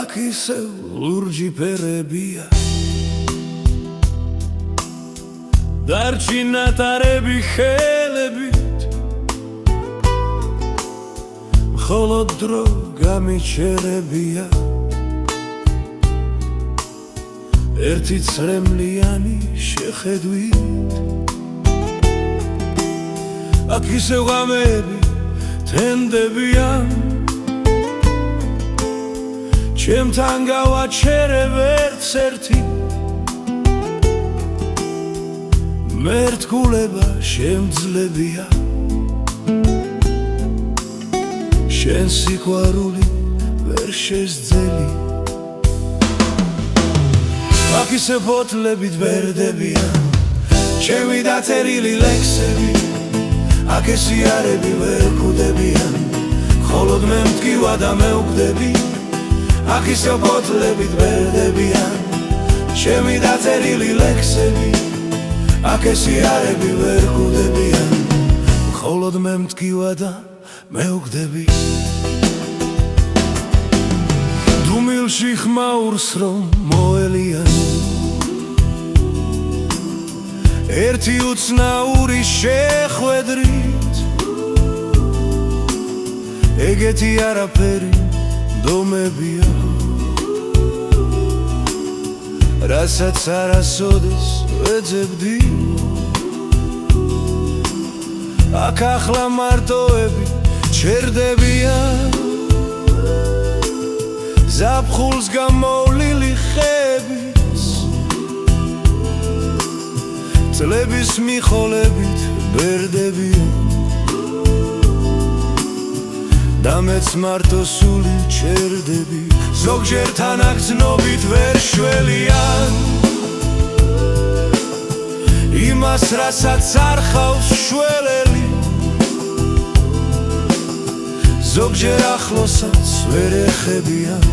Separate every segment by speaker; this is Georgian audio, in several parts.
Speaker 1: აქ ისევ ლურჯი ფერებია დარჩინა თარები ხელებით მხოლოდ დრო გამიჩერებია ერთი წრემლიანი შეხედვით აქ ისევ ღამები თენდებიან ჩემთან გავაჩერებ ერთს ერთი მერტკულება შემძლებია შენ სიყვარული ვერ შესძელი აქ ისე ფოთლებით ბერდებიან ჩემი დაწერილი ლექსები აქ ესიარები ვერ კვდებიან მხოლოდ მე მტკივა და მეუკვდები აქ ისე ფოთლებით ბერდებიან ჩემი დაწერილი ლექსები აქ ესიარები ვერ კვდებიან მხოლოდ მე მტკივა და მეუკვდები დუმილში ხმაურს რომ მოელიან ერთი უცნაური შეხვედრით ეგეთი არაფერი დომებია რასაც არასოდეს ვეძებდი აქ ახლა მარტოები ჩერდებიან ზაფხულს გამოვლილი ხეების წლების მიხოლებით ბერდებიან და მეც მარტოსული ჩერდები ზოგჯერ თანაგრძნობით ვერ შველიან იმას რასაც არ ხავს შველელი ზოგჯერ ახლოსაც ვერ ეხებიან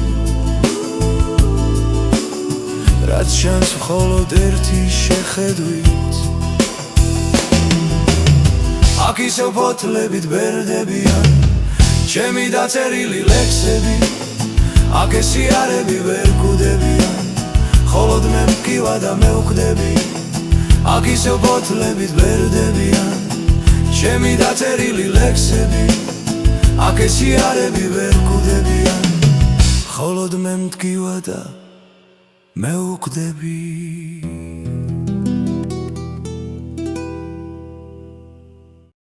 Speaker 1: რაც ჩანს მხოლოდ ერთი შეხედვით აქ ისევ ფოთლებით ბერდებიან ჩემი დაწერილი ლექსები აქ ესიარები ვერ კვდებიან მხოლოდ მე მტკივა და მეუკვდები აქ ისევ ფოთლებით ბერდებიან ჩემი დაწერილი ლექსები აქ ესიარები ვერ კვდებიან მხოლოდ მე მტკივა და მეუკვდები